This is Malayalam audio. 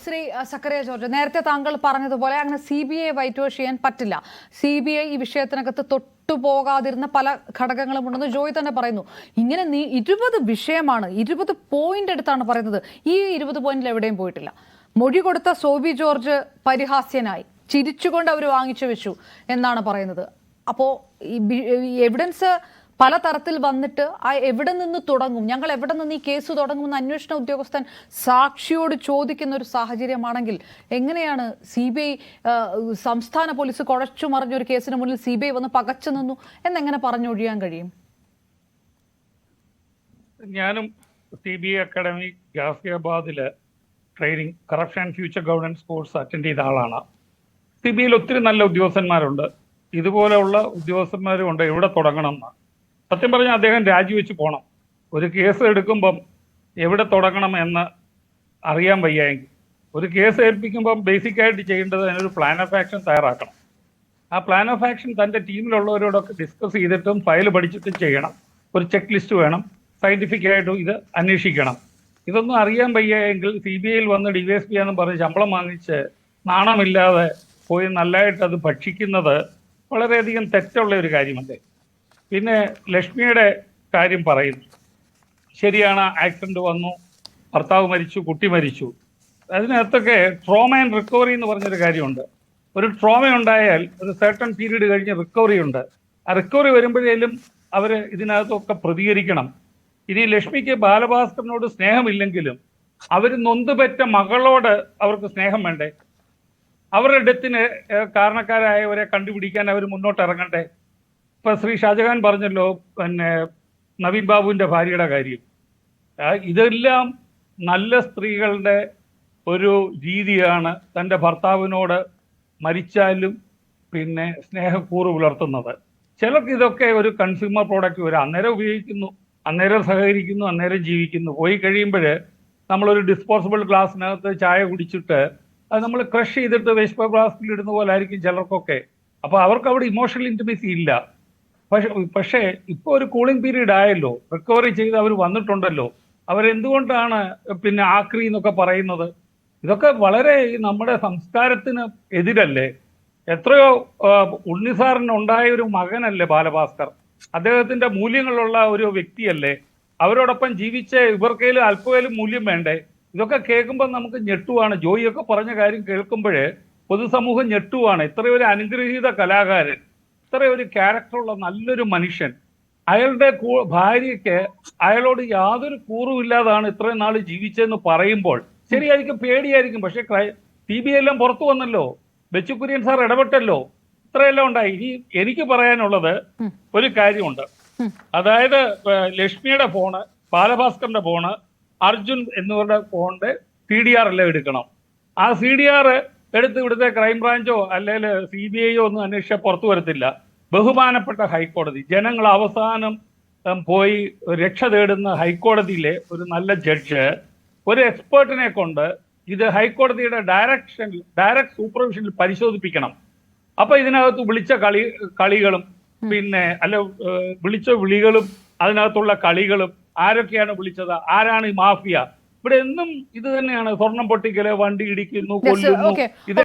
ശ്രീ സക്കറിയ ജോർജ്, നേരത്തെ താങ്കൾ പറഞ്ഞതുപോലെ അങ്ങനെ CBI വൈറ്റ് വാഷ് ചെയ്യാൻ പറ്റില്ല. CBI ഈ വിഷയത്തിനകത്ത് തൊട്ടുപോകാതിരുന്ന പല ഘടകങ്ങളും ഉണ്ടെന്ന് ജോയ് തന്നെ പറയുന്നു. ഇങ്ങനെ 20 വിഷയമാണ്, 20 പോയിന്റ് എടുത്താണ് പറയുന്നത്. ഈ 20 പോയിന്റിൽ എവിടെയും പോയിട്ടില്ല. മൊഴി കൊടുത്ത സോബി ജോർജ് പരിഹാസ്യനായി, ചിരിച്ചുകൊണ്ട് അവർ വാങ്ങിച്ചു വെച്ചു എന്നാണ് പറയുന്നത്. അപ്പോൾ ഈ എവിഡൻസ് പലതരത്തിൽ വന്നിട്ട് എവിടെ നിന്ന് തുടങ്ങും, ഞങ്ങൾ എവിടെ നിന്ന് ഈ കേസ് തുടങ്ങുമെന്ന് അന്വേഷണ ഉദ്യോഗസ്ഥൻ സാക്ഷിയോട് ചോദിക്കുന്ന ഒരു സാഹചര്യമാണെങ്കിൽ എങ്ങനെയാണ് CBI, സംസ്ഥാന പോലീസ് കുഴച്ചു മറിഞ്ഞൊരു കേസിന് മുന്നിൽ CBI വന്ന് പകച്ചു നിന്നു എന്നെങ്ങനെ പറഞ്ഞൊഴിയാൻ കഴിയും? ഞാനും CBI അക്കാഡമി ഗാസിയാബാദില് training corruption and future governance course attend ചെയ്ത ആളാണ്. CBIയിൽ ഒത്തിരി നല്ല ഉദ്യോഗസ്ഥന്മാരുണ്ട്, ഇതുപോലെയുള്ള ഉദ്യോഗസ്ഥന്മാരും ഉണ്ട്. എവിടെ തുടങ്ങണം എന്ന് സത്യം പറഞ്ഞാൽ അദ്ദേഹം രാജിവെച്ച് പോകണം. ഒരു കേസ് എടുക്കുമ്പം എവിടെ തുടങ്ങണം എന്ന് അറിയാൻ വയ്യെങ്കിൽ, ഒരു കേസ് ഏൽപ്പിക്കുമ്പം ബേസിക്കായിട്ട് ചെയ്യേണ്ടത് അതിനൊരു പ്ലാൻ ഓഫ് ആക്ഷൻ തയ്യാറാക്കണം. ആ പ്ലാൻ ഓഫ് ആക്ഷൻ തൻ്റെ ടീമിലുള്ളവരോടൊക്കെ ഡിസ്കസ് ചെയ്തിട്ടും ഫയൽ പഠിച്ചിട്ടും ചെയ്യണം. ഒരു ചെക്ക് ലിസ്റ്റ് വേണം, സയൻറ്റിഫിക് ആയിട്ടും ഇത് അന്വേഷിക്കണം. ഇതൊന്നും അറിയാൻ വയ്യെങ്കിൽ CBIയിൽ വന്ന് DYSP ആണെന്ന് പറഞ്ഞ് ശമ്പളം വാങ്ങിച്ച് നാണമില്ലാതെ പോയി നല്ലതായിട്ട് അത് ഭക്ഷിക്കുന്നത് വളരെയധികം തെറ്റുള്ള ഒരു കാര്യമല്ലേ. പിന്നെ ലക്ഷ്മിയുടെ കാര്യം പറയുന്നു, ശരിയാണ്, ആക്സിഡന്റ് വന്നു, ഭർത്താവ് മരിച്ചു, കുട്ടി മരിച്ചു. അതിനകത്തൊക്കെ ട്രോമ ആൻഡ് റിക്കവറി എന്ന് പറഞ്ഞൊരു കാര്യമുണ്ട്. ഒരു ട്രോമ ഉണ്ടായാൽ ഒരു സർട്ടൺ പീരീഡ് കഴിഞ്ഞ് റിക്കവറി ഉണ്ട്. ആ റിക്കവറി വരുമ്പോഴേലും അവർ ഇതിനകത്തൊക്കെ പ്രതികരിക്കണം. ഇനി ലക്ഷ്മിക്ക് ബാലഭാസ്കറിനോട് സ്നേഹമില്ലെങ്കിലും അവർ നൊന്തുപെറ്റ മകളോട് അവർക്ക് സ്നേഹം വേണ്ടേ? അവരുടെ ഡെത്തിന് കാരണക്കാരായവരെ കണ്ടുപിടിക്കാൻ അവർ മുന്നോട്ട് ഇറങ്ങണ്ടേ? ഇപ്പൊ ശ്രീ ഷാജഹാൻ പറഞ്ഞല്ലോ, പിന്നെ നവീൻ ബാബുവിന്റെ ഭാര്യയുടെ കാര്യം. ഇതെല്ലാം നല്ല സ്ത്രീകളുടെ ഒരു രീതിയാണ്, തൻ്റെ ഭർത്താവിനോട് മരിച്ചാലും പിന്നെ സ്നേഹക്കൂറ് പുലർത്തുന്നത്. ചിലർക്ക് ഇതൊക്കെ ഒരു കൺസ്യൂമർ പ്രോഡക്റ്റ് വരും, അന്നേരം ഉപയോഗിക്കുന്നു, അന്നേരം സഹകരിക്കുന്നു, അന്നേരം ജീവിക്കുന്നു. പോയി കഴിയുമ്പോൾ നമ്മളൊരു ഡിസ്പോസിബിൾ ഗ്ലാസ്സിനകത്ത് ചായ കുടിച്ചിട്ട് അത് നമ്മൾ ക്രഷ് ചെയ്തിട്ട് വേസ്റ്റ് ഗ്ലാസ്സിൽ ഇടുന്ന പോലെ ആയിരിക്കും ചിലർക്കൊക്കെ. അപ്പോൾ അവർക്ക് അവിടെ ഇമോഷണൽ ഇൻറ്റിമസി ഇല്ല. പക്ഷേ ഇപ്പോൾ ഒരു കൂളിംഗ് പീരീഡ് ആയല്ലോ, റിക്കവറി ചെയ്ത് അവർ വന്നിട്ടുണ്ടല്ലോ, അവരെന്തുകൊണ്ടാണ് പിന്നെ ആക്രി എന്നൊക്കെ പറയുന്നത്? ഇതൊക്കെ വളരെ നമ്മുടെ സംസ്കാരത്തിന് എതിരല്ലേ. എത്രയോ ഉണ്ണിസാറിന് ഉണ്ടായ ഒരു മകനല്ലേ ബാലഭാസ്കർ, അദ്ദേഹത്തിന്റെ മൂല്യങ്ങളുള്ള ഒരു വ്യക്തിയല്ലേ. അവരോടൊപ്പം ജീവിച്ച ഇവർക്കേലും അല്പവേലും മൂല്യം വേണ്ടേ? ഇതൊക്കെ കേൾക്കുമ്പോൾ നമുക്ക് ഞെട്ടുവാണ്. ജോയിയൊക്കെ പറഞ്ഞ കാര്യം കേൾക്കുമ്പോഴേ പൊതുസമൂഹം ഞെട്ടുവാണ്. ഇത്രയൊരു അനുഗ്രഹീത കലാകാരൻ, ഇത്രയൊരു ക്യാരക്ടറുള്ള നല്ലൊരു മനുഷ്യൻ, അയാളുടെ ഭാര്യയ്ക്ക് അയാളോട് യാതൊരു കൂറുമില്ലാതാണ് ഇത്രയും നാൾ ജീവിച്ചതെന്ന് പറയുമ്പോൾ ശരിയായിരിക്കും, പേടിയായിരിക്കും. പക്ഷെ CBI എല്ലാം പുറത്തു വന്നല്ലോ, ബെച്ചു കുര്യൻ സാർ ഇടപെട്ടല്ലോ, ഇത്രയെല്ലാം ഉണ്ടായി. ഇനി എനിക്ക് പറയാനുള്ളത് ഒരു കാര്യമുണ്ട്. അതായത് ലക്ഷ്മിയുടെ ഫോണ്, ബാലഭാസ്കറിന്റെ ഫോണ്, അർജുൻ എന്നിവരുടെ ഫോണിന്റെ CDR എല്ലാം എടുക്കണം. ആ CDR എടുത്ത് ഇവിടുത്തെ ക്രൈംബ്രാഞ്ചോ അല്ലെങ്കിൽ CBIയോ ഒന്നും അന്വേഷിച്ചാൽ പുറത്തു വരത്തില്ല. ബഹുമാനപ്പെട്ട ഹൈക്കോടതി, ജനങ്ങൾ അവസാനം പോയി രക്ഷ തേടുന്ന ഹൈക്കോടതിയിലെ ഒരു നല്ല ജഡ്ജ് ഒരു എക്സ്പേർട്ടിനെ കൊണ്ട് ഇത് ഹൈക്കോടതിയുടെ ഡയറക്ട് സൂപ്പർവിഷനിൽ പരിശോധിപ്പിക്കണം. അപ്പൊ ഇതിനകത്ത് വിളിച്ച കളികളും പിന്നെ വിളിച്ച വിളികളും അതിനകത്തുള്ള കളികളും, ആരൊക്കെയാണ് വിളിച്ചത്, ആരാണ് ഈ മാഫിയ, ഇവിടെ എന്നും ഇത് തന്നെയാണ്. സ്വർണം പൊട്ടിക്കല്, വണ്ടി ഇടിക്കുന്നു, കൊല്ലുന്നു. ഇത്